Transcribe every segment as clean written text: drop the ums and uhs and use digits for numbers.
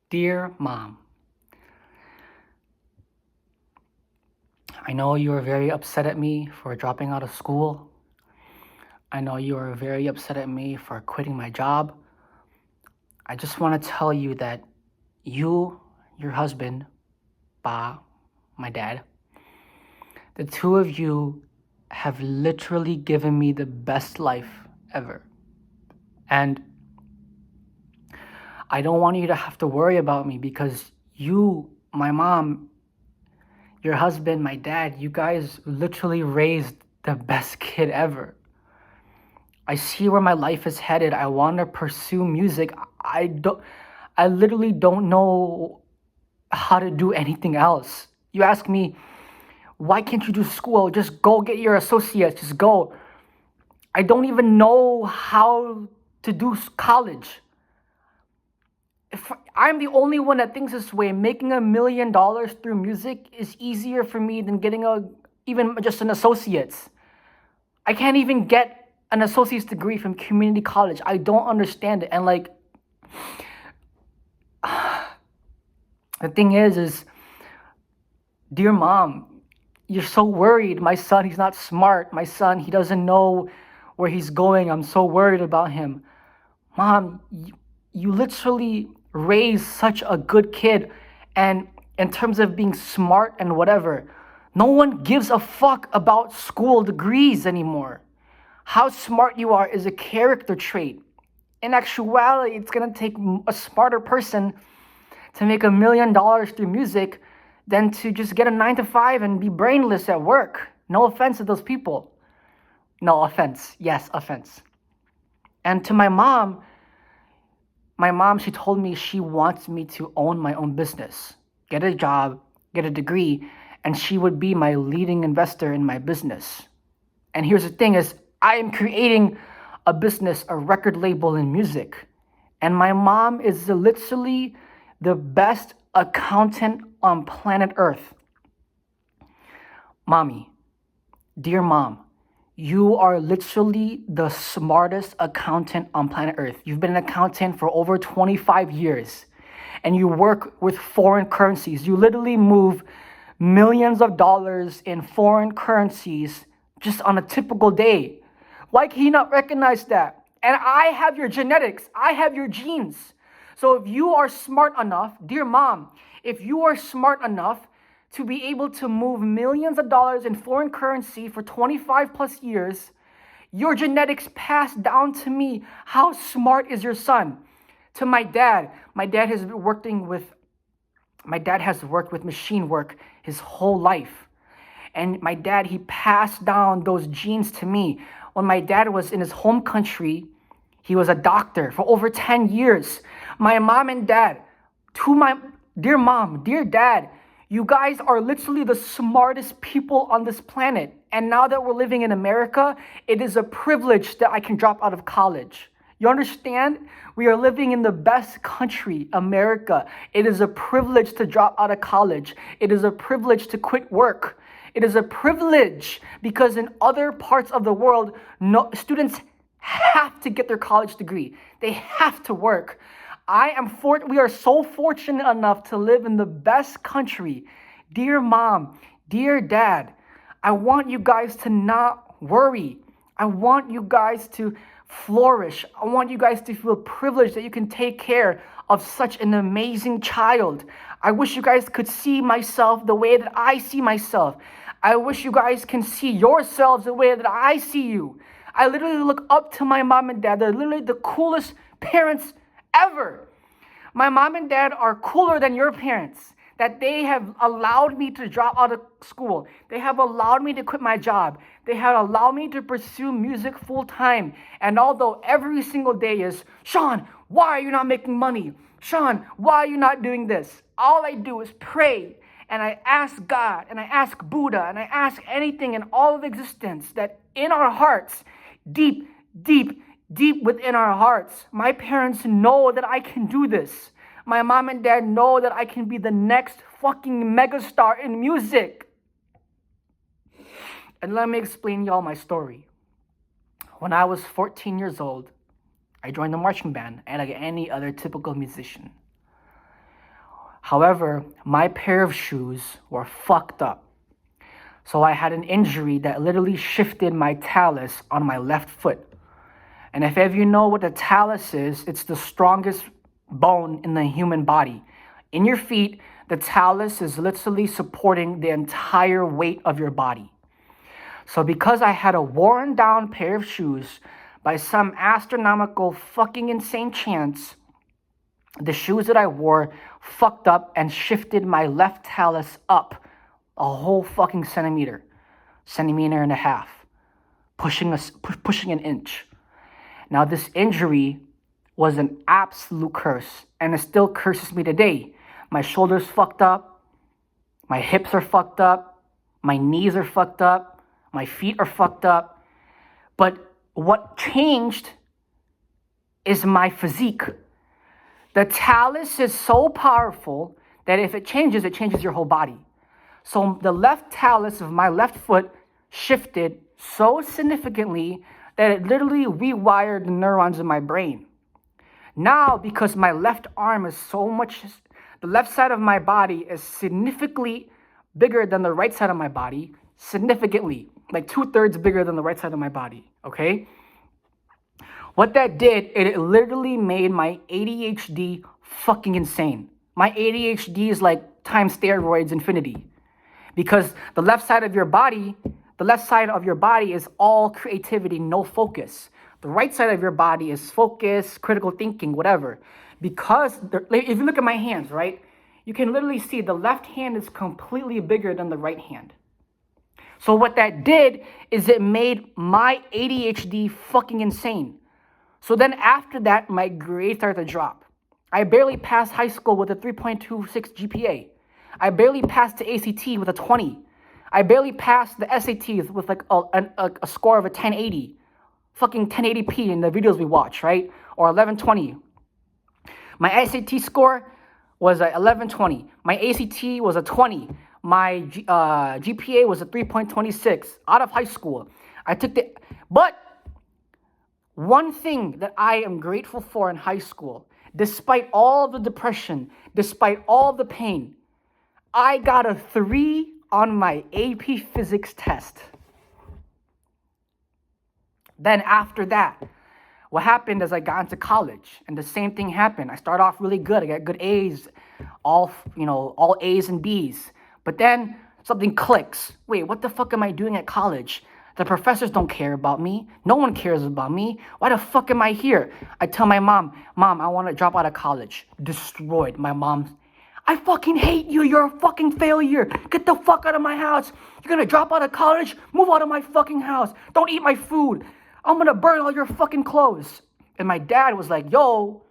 Dear Mom, I know you are very upset at me for dropping out of school. I know you are very upset at me for quitting my job. I just want to tell you that you, your husband, Ba, my dad, the two of you have literally given me the best life ever. And I don't want you to have to worry about me because you, my mom, your husband, my dad, you guys literally raised the best kid ever. I see where my life is headed. I want to pursue music. I literally don't know how to do anything else. You ask me, why can't you do school? Just go get your associates. Just go. I don't even know how to do college. If I'm the only one that thinks this way, making $1 million through music is easier for me than getting even just an associate's. I can't even get an associate's degree from community college. I don't understand it. And the thing is, dear mom, you're so worried. My son, he's not smart. My son, he doesn't know where he's going. I'm so worried about him. Mom, you literally raised such a good kid. And in terms of being smart and whatever, no one gives a fuck about school degrees anymore. How smart you are is a character trait. In actuality, it's gonna take a smarter person to make $1 million through music than to just get a 9 to 5 and be brainless at work. No offense to those people. No offense. Yes, offense. And to my mom, she told me she wants me to own my own business, get a job, get a degree, and she would be my leading investor in my business. And here's the thing is, I am creating a business, a record label in music. And my mom is literally the best accountant on planet Earth. Mommy, dear mom, you are literally the smartest accountant on planet Earth. You've been an accountant for over 25 years and you work with foreign currencies. You literally move millions of dollars in foreign currencies just on a typical day. Why can you not recognize that? And I have your genetics, I have your genes. So if you are smart enough, dear mom, if you are smart enough to be able to move millions of dollars in foreign currency for 25 plus years, your genetics passed down to me. How smart is your son? To my dad has worked with machine work his whole life. And my dad, he passed down those genes to me. When my dad was in his home country, he was a doctor for over 10 years. My mom and dad, to my dear mom, dear dad, you guys are literally the smartest people on this planet. And now that we're living in America, it is a privilege that I can drop out of college. You understand? We are living in the best country, America. It is a privilege to drop out of college. It is a privilege to quit work. It is a privilege because in other parts of the world, students have to get their college degree. They have to work. We are so fortunate enough to live in the best country. Dear mom, dear dad, I want you guys to not worry. I want you guys to flourish. I want you guys to feel privileged that you can take care of such an amazing child. I wish you guys could see myself the way that I see myself. I wish you guys can see yourselves the way that I see you. I literally look up to my mom and dad. They're literally the coolest parents ever. My mom and dad are cooler than your parents, that they have allowed me to drop out of school. They have allowed me to quit my job. They have allowed me to pursue music full time. And although every single day is, Sean, why are you not making money? Sean, why are you not doing this? All I do is pray. And I ask God, and I ask Buddha, and I ask anything in all of existence that in our hearts, deep within our hearts, my parents know that I can do this. My mom and dad know that I can be the next fucking megastar in music. And let me explain y'all my story. When I was 14 years old, I joined the marching band, and like any other typical musician. However, my pair of shoes were fucked up. So I had an injury that literally shifted my talus on my left foot. And if ever you know what the talus is, it's the strongest bone in the human body. In your feet, the talus is literally supporting the entire weight of your body. So because I had a worn down pair of shoes, by some astronomical fucking insane chance, the shoes that I wore fucked up and shifted my left talus up a whole fucking centimeter and a half, pushing an inch. Now this injury was an absolute curse, and it still curses me today. My shoulders fucked up, my hips are fucked up, my knees are fucked up, my feet are fucked up. But what changed is my physique. The talus is so powerful that if it changes your whole body. So the left talus of my left foot shifted so significantly that it literally rewired the neurons in my brain. Now, because my left arm is the left side of my body is significantly bigger than the right side of my body, significantly, like 2/3 bigger than the right side of my body, okay? What that did, it literally made my ADHD fucking insane. My ADHD is like times steroids infinity. Because the left side of your body is all creativity, no focus. The right side of your body is focus, critical thinking, whatever. Because if you look at my hands, right, you can literally see the left hand is completely bigger than the right hand. So what that did is it made my ADHD fucking insane. So then after that, my grades started to drop. I barely passed high school with a 3.26 GPA. I barely passed the ACT with a 20. I barely passed the SATs with like a score of a 1080. Fucking 1080p in the videos we watch, right? Or 1120. My SAT score was a 1120. My ACT was a 20. My GPA was a 3.26 out of high school. But one thing that I am grateful for in high school, despite all the depression, despite all the pain, I got a 3 on my AP Physics test. Then after that, what happened is I got into college, and the same thing happened. I started off really good. I got good A's, all A's and B's. But then something clicks. Wait, what the fuck am I doing at college? The professors don't care about me. No one cares about me. Why the fuck am I here? I tell my mom, I want to drop out of college. Destroyed. My mom, I fucking hate you. You're a fucking failure. Get the fuck out of my house. You're gonna drop out of college? Move out of my fucking house. Don't eat my food. I'm gonna burn all your fucking clothes. And my dad was like, yo,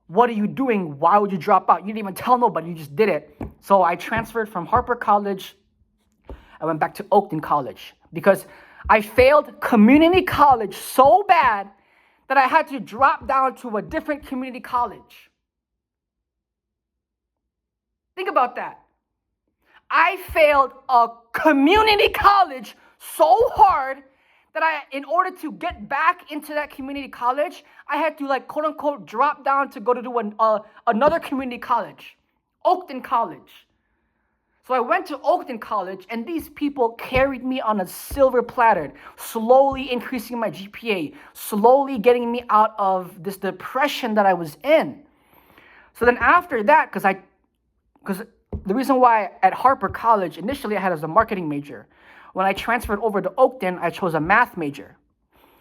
what are you doing? Why would you drop out? You didn't even tell nobody. You just did it. So I transferred from Harper College. I went back to Oakton College because I failed community college so bad that I had to drop down to a different community college. Think about that. I failed a community college so hard that in order to get back into that community college, I had to quote unquote drop down to go to another community college, Oakton College. So I went to Oakton College, and these people carried me on a silver platter, slowly increasing my GPA, slowly getting me out of this depression that I was in. So then after that, because the reason why at Harper College, initially I had as a marketing major. When I transferred over to Oakton, I chose a math major.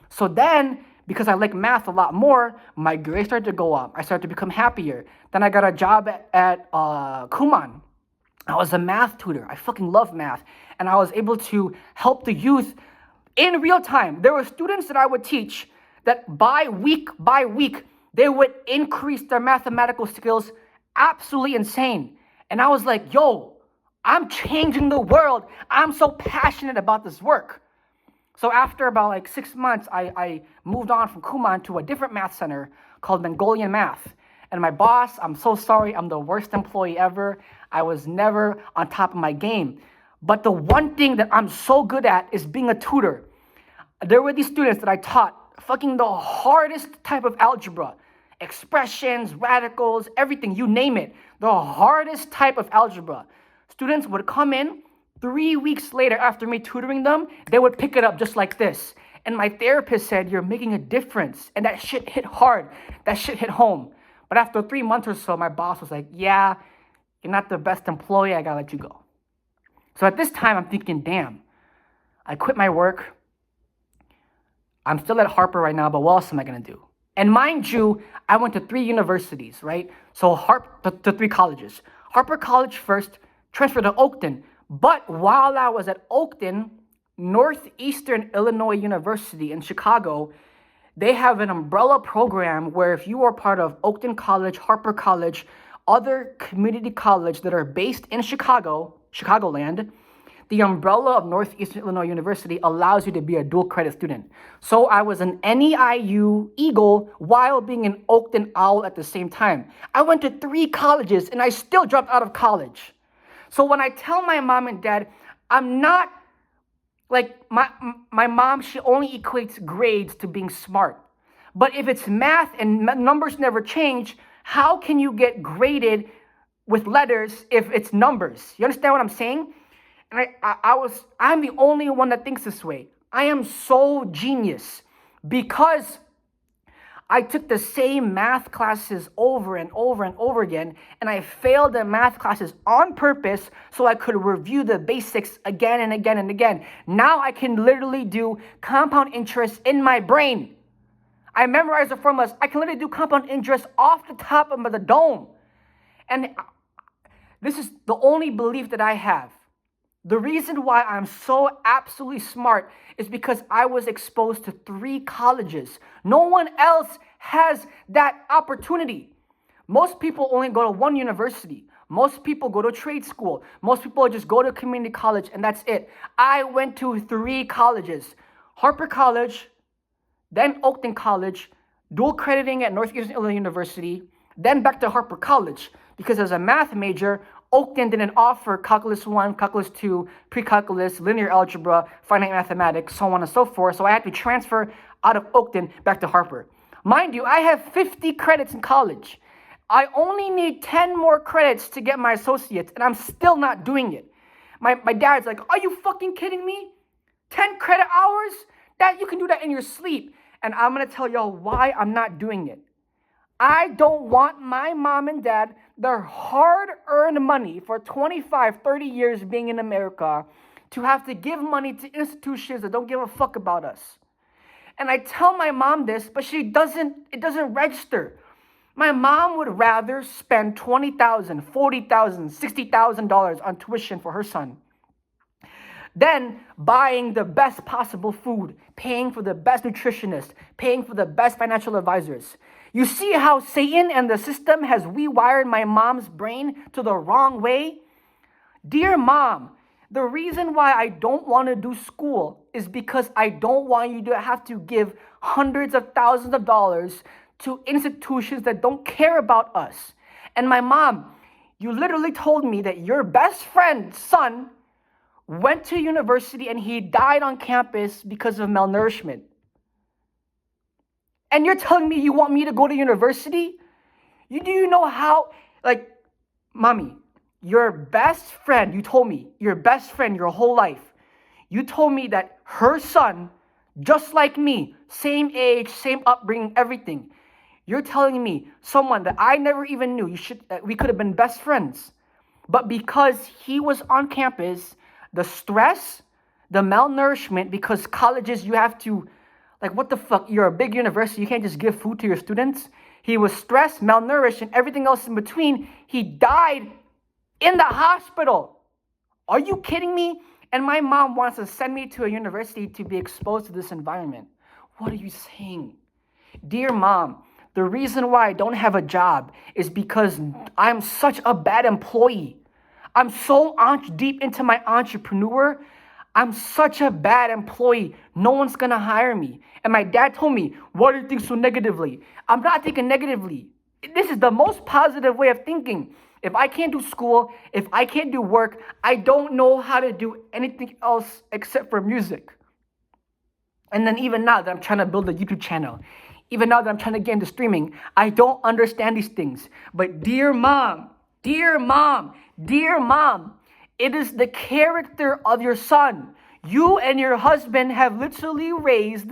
So then, because I like math a lot more, my grades started to go up. I started to become happier. Then I got a job at Kumon. I was a math tutor. I fucking love math. And I was able to help the youth in real time. There were students that I would teach that by week, they would increase their mathematical skills absolutely insane. And I was like, yo, I'm changing the world. I'm so passionate about this work. So after about 6 months, I moved on from Kumon to a different math center called Mongolian Math. And my boss, I'm so sorry, I'm the worst employee ever. I was never on top of my game. But the one thing that I'm so good at is being a tutor. There were these students that I taught fucking the hardest type of algebra. expressions, radicals, everything, you name it. The hardest type of algebra. Students would come in 3 weeks later after me tutoring them, they would pick it up just like this. And my therapist said, you're making a difference. And that shit hit hard. That shit hit home. But after 3 months or so, my boss was like, yeah, you're not the best employee. I gotta let you go. So at this time, I'm thinking, damn, I quit my work. I'm still at Harper right now, but what else am I gonna do? And mind you, I went to 3 universities, right? So to 3 colleges. Harper College first, transferred to Oakton. But while I was at Oakton, Northeastern Illinois University in Chicago, they have an umbrella program where if you are part of Oakton College, Harper College, other community college that are based in Chicago, Chicagoland, the umbrella of Northeastern Illinois University allows you to be a dual credit student. So I was an NEIU Eagle while being an Oakton Owl at the same time. I went to 3 colleges and I still dropped out of college. So when I tell my mom and dad, I'm not like my mom, she only equates grades to being smart. But if it's math and numbers never change, how can you get graded with letters if it's numbers? You understand what I'm saying? And I'm the only one that thinks this way. I am so genius because I took the same math classes over and over and over again, and I failed the math classes on purpose so I could review the basics again and again and again. Now I can literally do compound interest in my brain. I memorized the formulas. I can literally do compound interest off the top of the dome. And this is the only belief that I have. The reason why I'm so absolutely smart is because I was exposed to 3 colleges. No one else has that opportunity. Most people only go to 1 university. Most people go to trade school. Most people just go to community college and that's it. I went to 3 colleges. Harper College, then Oakton College, dual crediting at Northeastern Illinois University, then back to Harper College. Because as a math major, Oakton didn't offer Calculus 1, Calculus 2, Pre-Calculus, Linear Algebra, Finite Mathematics, so on and so forth. So I had to transfer out of Oakton back to Harper. Mind you, I have 50 credits in college. I only need 10 more credits to get my associates, and I'm still not doing it. My dad's like, are you fucking kidding me? 10 credit hours? That you can do that in your sleep. And I'm going to tell y'all why I'm not doing it. I don't want my mom and dad, their hard-earned money for 25, 30 years being in America, to have to give money to institutions that don't give a fuck about us. And I tell my mom this, but it doesn't register. My mom would rather spend $20,000, $40,000, $60,000 on tuition for her son than buying the best possible food, paying for the best nutritionist, paying for the best financial advisors. You see how Satan and the system has rewired my mom's brain to the wrong way? Dear mom, the reason why I don't want to do school is because I don't want you to have to give hundreds of thousands of dollars to institutions that don't care about us. And my mom, you literally told me that your best friend's son went to university and he died on campus because of malnourishment. And you're telling me you want me to go to university? Do you know how, mommy, your best friend, you told me, your best friend your whole life, you told me that her son, just like me, same age, same upbringing, everything. You're telling me someone that I never even knew, we could have been best friends. But because he was on campus, the stress, the malnourishment, because colleges, you have to, what the fuck? You're a big university. You can't just give food to your students. He was stressed, malnourished, and everything else in between. He died in the hospital. Are you kidding me? And my mom wants to send me to a university to be exposed to this environment. What are you saying? Dear mom, the reason why I don't have a job is because I'm such a bad employee. I'm so deep into my entrepreneur. I'm such a bad employee. No one's going to hire me. And my dad told me, why do you think so negatively? I'm not thinking negatively. This is the most positive way of thinking. If I can't do school, if I can't do work, I don't know how to do anything else except for music. And then even now that I'm trying to build a YouTube channel, Even now that I'm trying to get into streaming, I don't understand these things. But dear mom, dear mom, dear mom, it is the character of your son. You and your husband have literally raised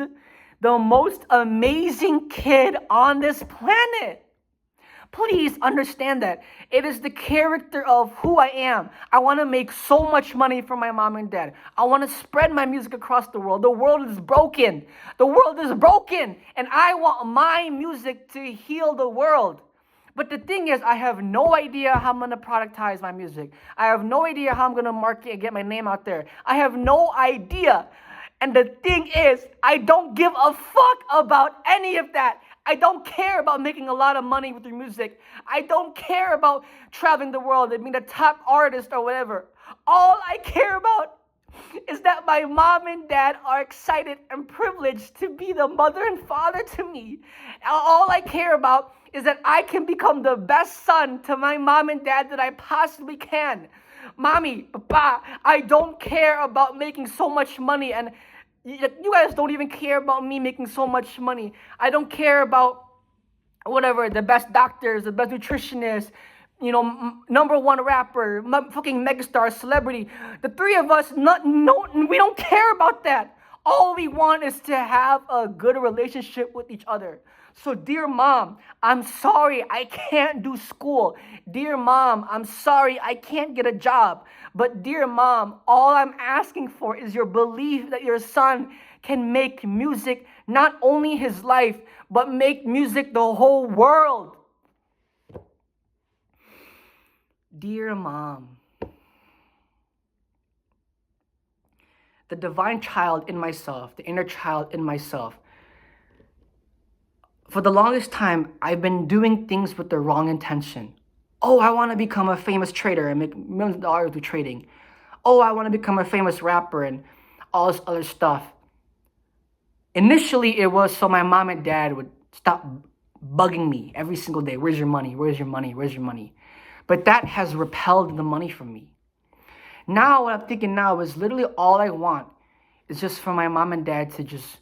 the most amazing kid on this planet. Please understand that. It is the character of who I am. I want to make so much money for my mom and dad. I want to spread my music across the world. The world is broken. The world is broken. And I want my music to heal the world. But the thing is, I have no idea how I'm going to productize my music. I have no idea how I'm going to market and get my name out there. I have no idea. And the thing is, I don't give a fuck about any of that. I don't care about making a lot of money with your music. I don't care about traveling the world and being the top artist or whatever. All I care about is that my mom and dad are excited and privileged to be the mother and father to me. All I care about is that I can become the best son to my mom and dad that I possibly can. Mommy, Papa, I don't care about making so much money, and you guys don't even care about me making so much money. I don't care about whatever, the best doctors, the best nutritionists, number one rapper, fucking megastar, celebrity. The three of us, we don't care about that. All we want is to have a good relationship with each other. So, dear mom, I'm sorry I can't do school. Dear mom, I'm sorry I can't get a job. But dear mom, all I'm asking for is your belief that your son can make music not only his life, but make music the whole world. Dear mom, the divine child in myself, the inner child in myself, for the longest time, I've been doing things with the wrong intention. Oh, I want to become a famous trader and make millions of dollars with trading. Oh, I want to become a famous rapper and all this other stuff. Initially, it was so my mom and dad would stop bugging me every single day. Where's your money? Where's your money? Where's your money? But that has repelled the money from me. Now, what I'm thinking now is literally all I want is just for my mom and dad to just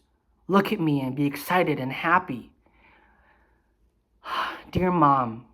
look at me and be excited and happy. Dear mom,